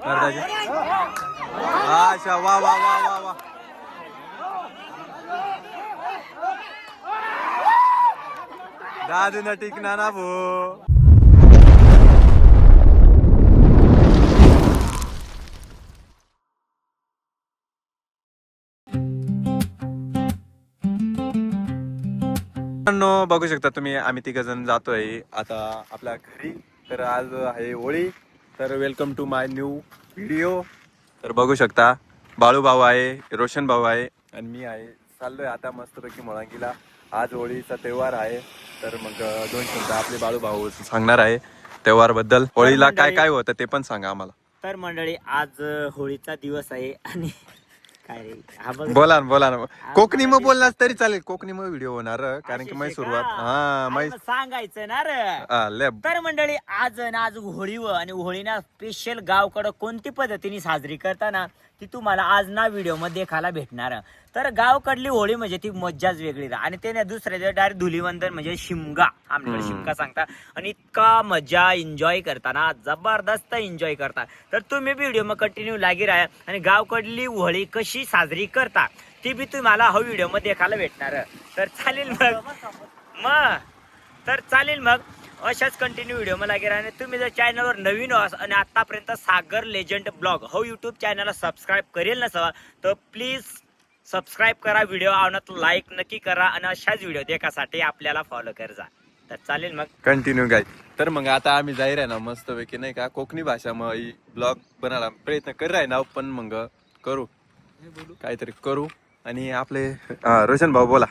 अच्छा वा वा वा वा वा. दादू न टिकणार ना भो. बघू शकता तुम्ही आम्ही तिघ जण जातोय आता आपल्या घरी. तर आज आहे होळी. तर welcome to my new video. तर बघू शकता बाळू भाऊ आहे, रोशन भाऊ आहे आणि मी आहे. चाललोय आता मस्तपैकी मुळांकीला. आज होळीचा त्योहार आहे. तर मग 2 शब्द आपले बाळू भाऊ सांगणार आहे त्योहार बद्दल. होळीला काय काय होतं ते पण सांगा आम्हाला. तर मंडळी आज होळीचा दिवस आहे आणि काय रे हा बघ बोला ना बोला ना. कोकणी मग बोललास तरी चालेल. कोकणी मग व्हिडिओ होणार कारण की माझी सुरुवात सांगायचं ना रे. तर मंडळी आज होळी आणि होळीना स्पेशल गावकडं कोणती पद्धतीने साजरी करताना ती तुम्हाला आज ना व्हिडिओ मध्ये देखायला भेटणार. तर गावकडली होळी म्हणजे ती मज्जाच वेगळी राहा. आणि ते दुसऱ्या दिवशी डायरेक्ट धुलीवंदन म्हणजे शिमगा, आमच्याकडे शिमगा सांगता. आणि इतका मजा एन्जॉय करताना, जबरदस्त एन्जॉय करता. तर तुम्ही व्हिडिओ मग कंटिन्यू लागी राहा आणि गावकडली होळी कशी साजरी करता ती बी तुम्हाला हा व्हिडिओ मध्ये देखायला भेटणार. तर चालेल मग अशाच कंटिन्यू व्हिडिओ मला लागे राहा. तुम्ही जर चॅनलवर नवीन आहात आणि आतापर्यंत सागर लेजंड ब्लॉग हो युट्यूब चॅनलला सबस्क्राईब करेल नसावा तर प्लीज सबस्क्राईब करा. व्हिडिओ आवडत लाईक नक्की करा आणि अशाच व्हिडिओ देखासाठी आपल्याला फॉलो कर जा. तर चालेल मग कंटिन्यू गाय. तर मग आता आम्ही जाईल आहे ना मस्त पैकी नाही का कोकणी भाषा मग ब्लॉग बनायला प्रयत्न कर आहे ना. पण मग करू काहीतरी करू. आणि आपले रोशन भाऊ बोला.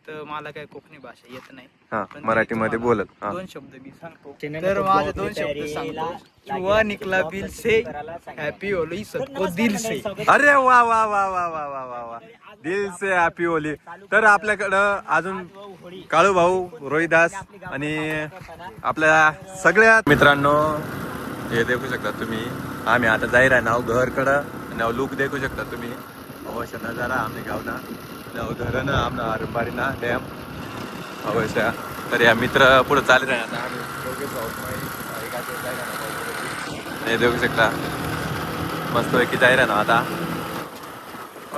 तर मला काय कोकणी भाषा येत नाही. हा मराठीमध्ये बोलत. 2 शब्द मी सांगतो. तर माझे 2 शब्द सांगतो. युवा निकला बिल से हॅपी होली सबको दिल से. अरे वा वा वा वा वा वा वा वा. दिल से हॅपी होली. तर आपल्याकडं अजून काळू भाऊ, रोहिदास आणि आपल्या सगळ्या मित्रांनो हे देखू शकता तुम्ही. आम्ही आता जाहीर आहे नाव घरकडं लुक देखू शकता तुम्ही. अवश्य नजारा आम्ही गावना धरण आमना अरंबारीना डॅम अवश्य. तर या मित्र पुढे चालत आहे आता हे देखू शकता मस्तपैकी जाहीर आहे ना आता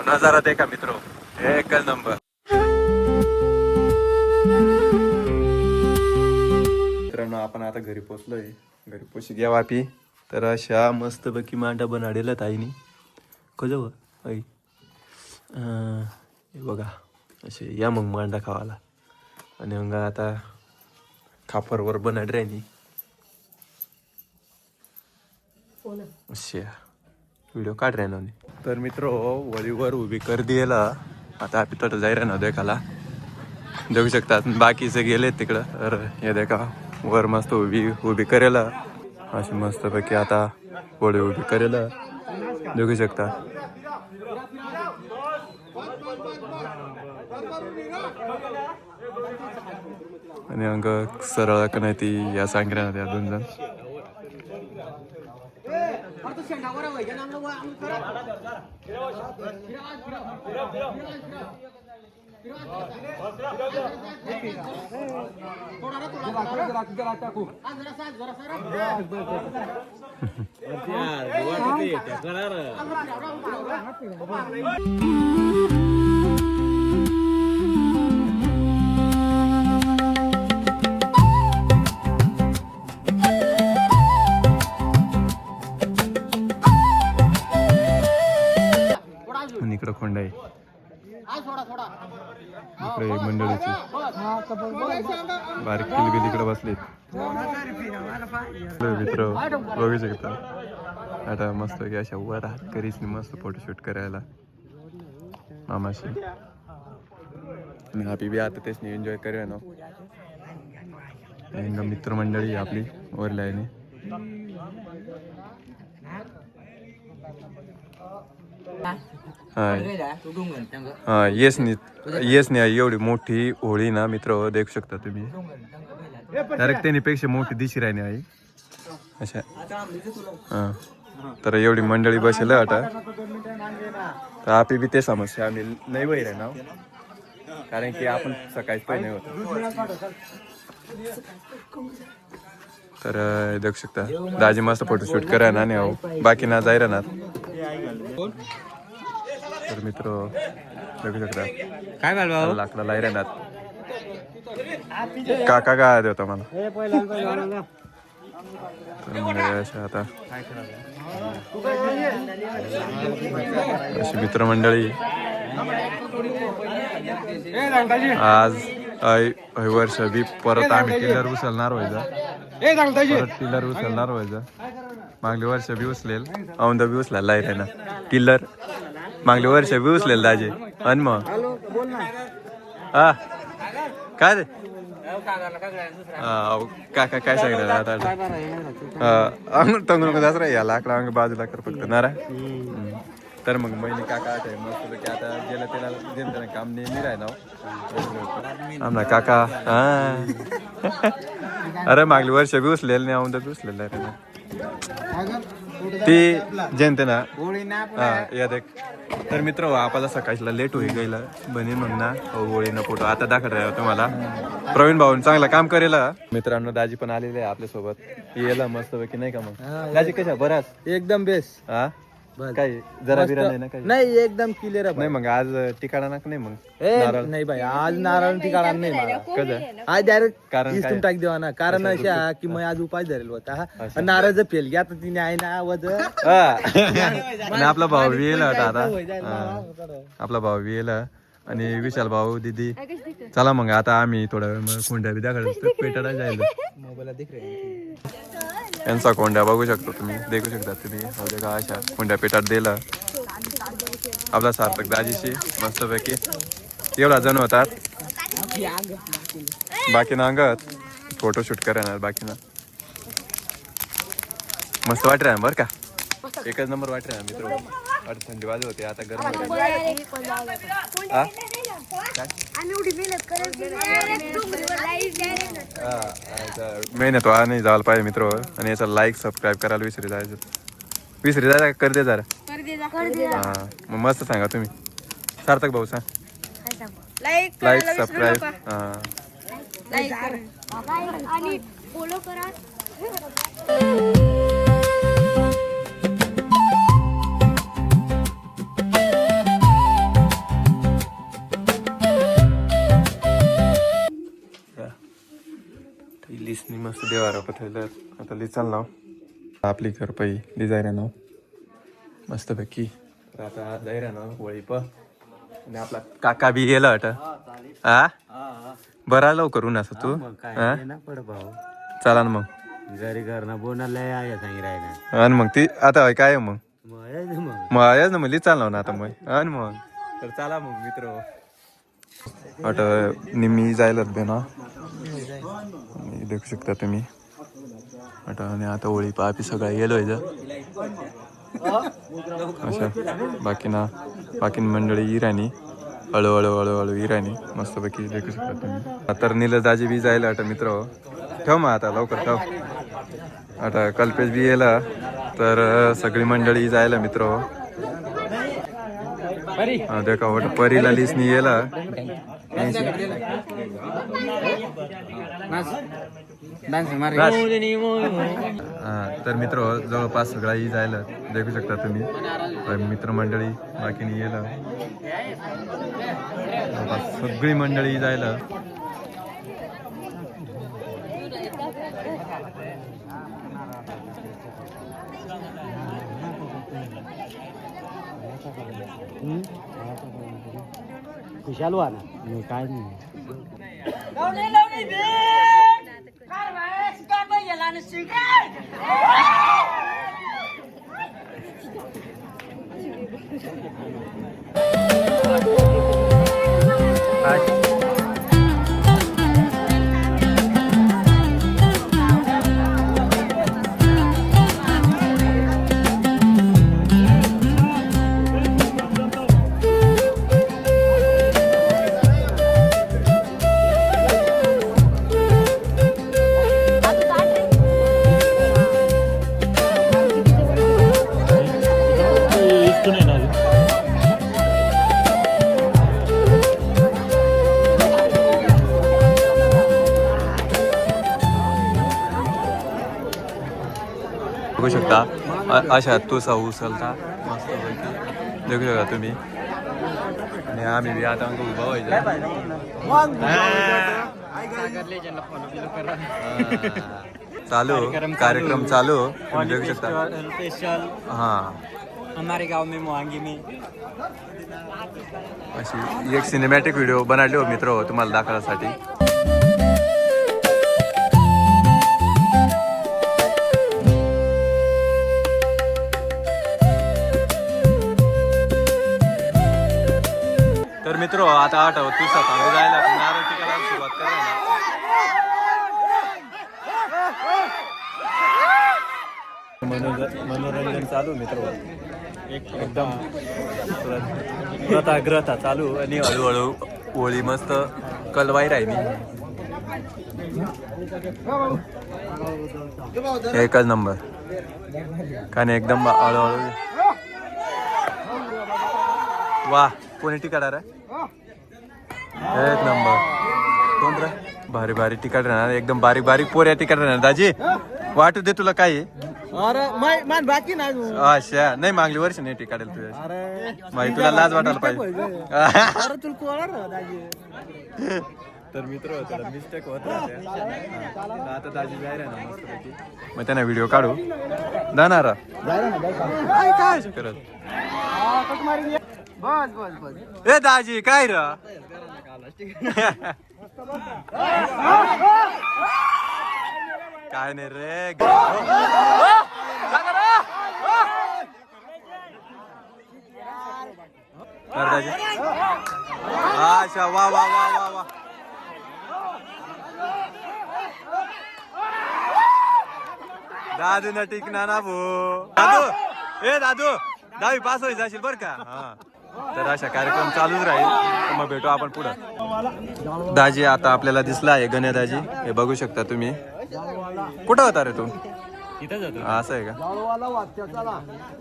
नजारा देखा मित्रो एकच नंबर. मित्रांनो आपण आता घरी पोचलोय. घरी पोची घ्या वापी. तर अशा मस्तपैकी मांडा बनाडेला ताईनी कजव आई हे बघा असे या मग मांडा खावाला. आणि मग आता खापरवर बनाड राहिली असे व्हिडिओ काढ राहिना. तर मित्र वळीवर उभी कर दिला. आता आपण तर जाई राहणार देखाला देऊ शकतात. बाकीचे गेले तिकडं. तर हे देखा वर मस्त उभी करेल अशी मस्तपैकी आता वळी उभी करेल देऊ शकता. आणि अंग सरळ का नाही ती या सांगण्या त्या 2 जण. इकडं खोंड आहे इकडे मंडळीची बारीक किलबिल इकडे बसलेत मित्र बघू शकता. आता मस्त की अशा वर हात करीच मस्त फोटोशूट करायला मामाशी. आणि आपी बी आता तेच एन्जॉय करूया ना. मित्रमंडळी आपली वरल्या आहे. हा येस नाही एवढी मोठी होळी ना मित्र देखू शकता तुम्ही. डायरेक्ट त्यानीपेक्षा मोठी दिशी राहिली आहे अशा. हा तर एवढी मंडळी बसेल आता. तर आपली बी ते समस्या आम्ही नाही वैर आहे ना कारण की आपण सकाळीच पहिले होतो. तर देखू शकता दाजी मस्त फोटोशूट करा ना आणि बाकी ना जाय राहणार. तर मित्र देखू शकता काय लाकडा लाई राहणार. काका काय होता मला तर मग अशा आता अशी मित्रमंडळी आज वर्ष बी परत आम्ही टिलर उचलणार व्हायचं. परत टिलर उचलणार व्हायचं. मागले वर्ष बी उचलेल औंद बी उचलायला आहे ना टिलर. मागले वर्ष बी उचलेल दाजे आणि मग हा काय रे काका काय सांगितलं आता अंग तंग जाच रे या लाकडा अंग बाजूला कर फक्त नारा. तर मग महिने काका आहे मस्त की आता गेलं त्याला जेमतेने काम नेहमी राहिना आमना काका हा. अरे मागली वर्ष बी उचलेल नाही औंदा बी उचलेलं आहे ना ती जयंती ना हा या देख. तर मित्र आपल्याला सकाळीला लेट होई गेला बनी मग ना होळीनं फोटो आता दाखवत आहे तुम्हाला. प्रवीण भाऊन चांगला काम करेल. मित्रांनो दाजी पण आलेले आहे आपल्यासोबत. येला मस्त पैकी नाही का मग दाजी कशा बराच एकदम बेस्ट. हा काय जरा बिरा नाही ना काही नाही एकदम क्लिअर नाही. मग आज ठिकाणा नाही मग नाही भाई आज नारळ ठिकाणा नाही मला. कधी आज डायरेक्ट कारण इथून टाक देवा ना. कारण अशा की मग आज उपाय धरेल होता नारळ फेल घ्या तर तिने आहे ना वज आणि आपला भाऊ बी येला होता आता. आपला भाऊ बी येला आणि विशाल भाऊ दीदी चला मग आता आम्ही थोडा वेळ मग कोंड्या बी दाखल पेटायला जायला. यांचा कोंड्या बघू शकतो तुम्ही देखू शकता तुम्ही का अशा कोंड्या पेटात दिला आपला सार्थक दाजीशी मस्तपैकी एवढा जण होतात. बाकी ना अंगत फोटोशूट करणार बाकी ना मस्त वाट बरं का. एकच नंबर वाट मित्र. थंडी वाजत होते आता गरम मेहनत व्हा नाही जायला पाहिजे मित्र. आणि याचा लाईक सबस्क्राईब करायला विसरी जायचं कर दे जरा. हा मग मस्त सांगा तुम्ही सार्थक भाऊ सांग लाईक सबस्क्राईब हा आणि फॉलो करा. लिस्टनी मस्त देवारा पथलं आता लिचाल नाव आपली घरपाई डिझायरा नाव मस्तपैकी. तर आता जायरा नाव होळी प आणि आपला काका बी गेला अट हा बरा लवकर ऊन असं तू चला ना मग घरी घरना बोनाला सांगितलं आणि मग ती आता काय मग मग याच ना मग लिचाल ना आता मग आणि मग तर चला मग मित्र अट निम्मी जायला दे ना देखू शकता तुम्ही. आणि आता होळी पापी सगळा गेलो अशा बाकी मंडळी इराणी हळूहळू इराणी मस्तपैकी देखू शकता तुम्ही. तर नीलज दाजी बी जायला आता मित्र ठेव मग आता लवकर ठेव. आता कल्पेश बी येला तर सगळी मंडळी जायला मित्र. देखा वाट परीला लिसनी येला तर मित्र जवळपास सगळा ही जायला देखू शकता तुम्ही. मित्रमंडळी बाकीने येला सगळी मंडळी जायला. खुशाल व्हा ना काय नाही. अशा तुसा उचलता मस्त पैकी देखू शकता तुम्ही. आणि आम्ही बी आता उभा व्हायचं. चालू कार्यक्रम चालू तुम्ही देखू शकता. हा हमारे गाव में मुआंगी में अशी एक सिनेमॅटिक व्हिडिओ बनवली हो मित्र तुम्हाला दाखवण्यासाठी. तर मित्र आता आठव तुझा सांगू जायला नारळ टिकायला सुरुवात करा. मनोरंजन चालू मित्र एकदम ग्रथा चालू आणि हळूहळू होळी मस्त कलवाई राहिली. एकच नंबर कारण एकदम हळूहळू. वा कोणी तिकीट रे एक नंबर कोण रे भारी भारी तिकीट राहणार एकदम बारीक बारीक पोऱ्या तिकीट राहणार. दाजी वाटू दे तुला काय बाकी नाही अच्छा नाही मागली वर्ष नाही टिकाडेल तुझ्या माहिती तुला लाज वाटायला पाहिजे. तर मित्र थोडा मिस्टेक होत राहते. आता दाजी जाय ना मस्त मग त्यांना व्हिडिओ काढू जाणार काय करत. ए दाजी काय र काय नाही रे. दाजी अच्छा वा वा वा वा वा. दादू न टिकणार ना भो. दादू ए दादू 10वी पास होई जाशील बर का. हा तर अशा कार्यक्रम चालूच राहील. मग भेटू आपण पुढं. दाजी आता आपल्याला दिसला आहे गण्या दाजी हे बघू शकता तुम्ही. कुठं होता रे तू. असं आहे का.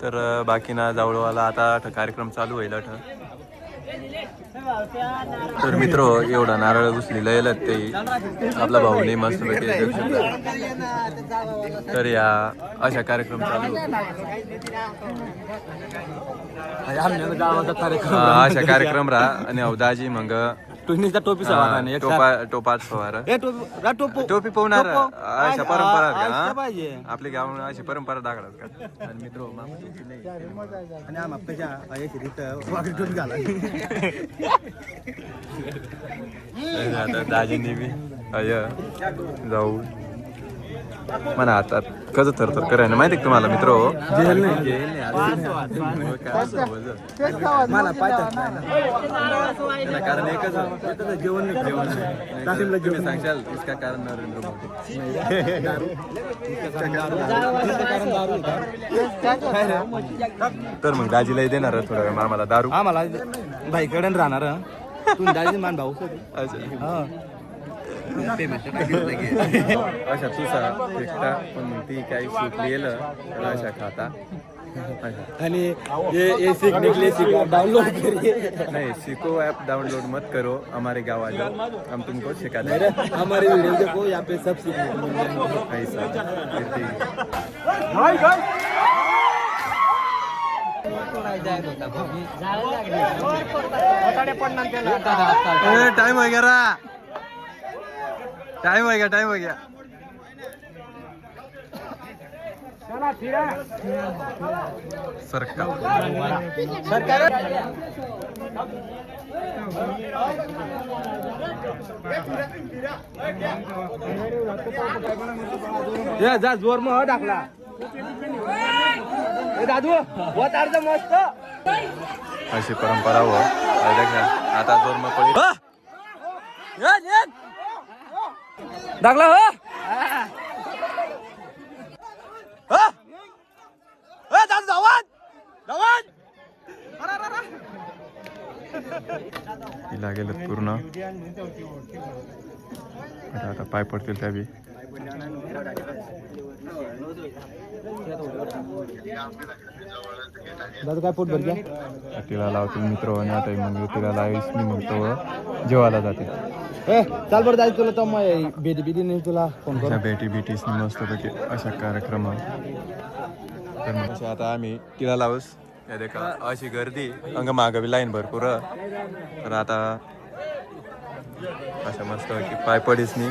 तर बाकी ना जावळवाला आता कार्यक्रम चालू होईल. तर मित्र एवढा नारळ घुसलेला येईल ते आपला भाऊने मस्त तर या अशा कार्यक्रम चालू अशा कार्यक्रम राहा. आणि दाजी मग टोपात फवार टोपी पोहणार अशा परंपरा आपल्या गावात अशी परंपरा दाखवतात का. आणि मित्र आता दाजींनी बी जाऊ म्हणा आता कसं थरथर करायला माहिती का तुम्हाला मित्र कारण एकच जेवण तुम्ही सांगशाल इसका कारण नरेंद्र मोदी. तर मग दाजीलाही देणार थोडा वेळ आम्हाला दारू आम्हाला भाईकडे राहणार तुम्ही दाजी मान भाऊ. अशा तुझा एकटा पण मग ती काही सुटली गेलं अशा खाता. आणि ये सीखने डाउनलोड करिए. नहीं सीखो ऐप डाउनलोड मत करो हमारे गाँव आ जाओ हम तुमको सिखाते हैं. हमारे वीडियो देखो यहाँ पे सब सीखने को मिल जाएगा. टाइम हो गया टाइम हो गया. सरकार जा जोर मग टाकला दादू अर्ध मस्त अशी परंपरा हो. आता जोर मग पडेल टाकला हो. लागेल पूर्ण आता पाय पडतील त्या बी. काय पोट भर गया तिला लावतील मित्र आणि आता मग तिला लावीस मी मग तो जेवायला जाते. चाल बरं जायचं तुला तर मग भेटी नाही तुला फोन भेटी मस्त पैकी अशा कार्यक्रमात तर मग आता आम्ही तिला लावूस या देखा अशी गर्दी अंग मागं बी लाईन भरपूर तर आता अशा मस्त की पाय पडीस नाही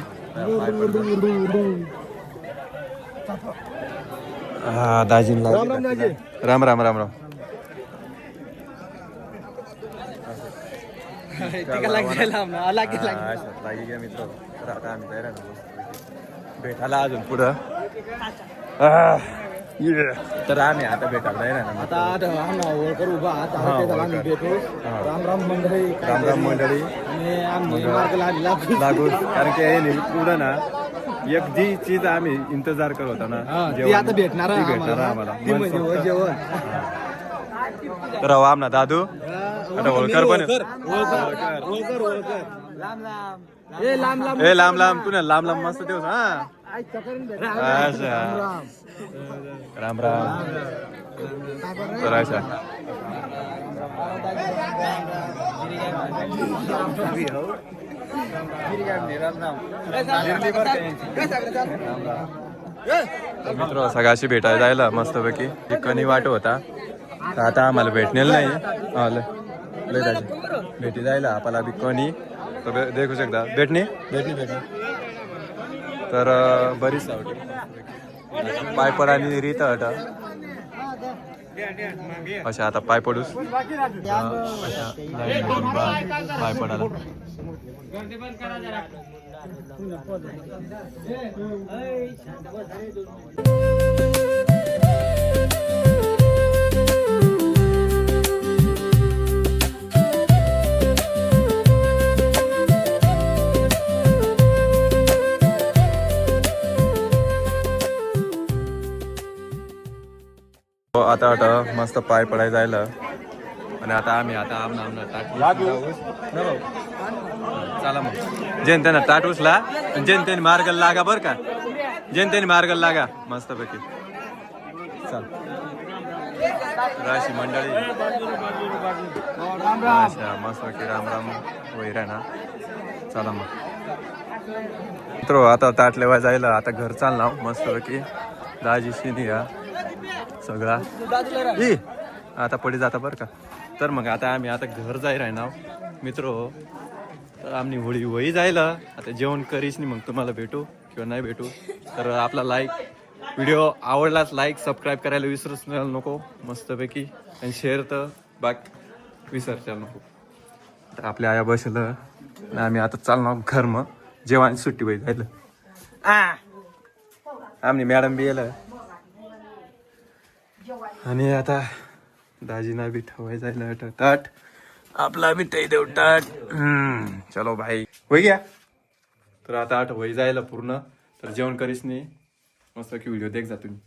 हा दाजीन राम राम राम राम लागी घ्या मित्र तर आता आम्ही तयार आहे ना भेटायला अजून पुढं तर आम्ही आता भेटायला तयार आहे ना आता उभा राम राम मंडळी राम राम मंडळी लागू कारण की हे पुढं ना एक जी चीज आम्ही इंतजार करत होता ना ती आता भेटणार आम्हाला जेवण तर आमना दादू आता होळकर पण ए लांब लांब तुला लांब लांब मस्त देऊ हा अच्छा राम राम तर अशा मित्र सगळ्याशी भेटायला जायला मस्तपैकी कणी वाट होता तर आता आम्हाला भेटलेलं नाही लय त्याची भेटी जायला आपल्याला बी कणी तर देखू शकता भेटणे तर बरीच पाय पडानी रीत अटा अशा आता पाय पडूस पाय पडायला आता आता मस्त पाय पडायला जायला आणि आता आम्ही आता आमना ताट चला मग जेन त्यानं ताट उचला जेन त्याने मार्गाला लागा बरं का जेन त्याने मार्गाला लागा मस्तपैकी चल राशी मंडळी अच्छा मस्तपैकी राम राम वैरा ना चला मग मित्र आता ताट लेवा जायला आता घर चालला मस्तपैकी दाजी शिनी या सगळा आता पडी जाता बरं का तर मग आता आम्ही आता घर जाय राहणार मित्र तर आम्ही होळी वही जायला आता जेवण करीच नाही मग तुम्हाला भेटू किंवा नाही भेटू तर आपला व्हिडिओ आवडलाच लाईक सबस्क्राईब करायला विसरूच नको मस्तपैकी आणि शेअर तर विसरायला नको तर आपल्या आया बसलं आम्ही आता चालणार घर मग जेवण सुट्टी वही जायला आम्ही मॅडम बी येलं आणि आता दाजीना बी ठेवाय जायला ताट आपला बी ते देऊ ताट चलो भाई होई गया तर आता आठ वही जायला पूर्ण तर जेवण करीस नाही मस्त की व्हिडिओ देख जा तुम्ही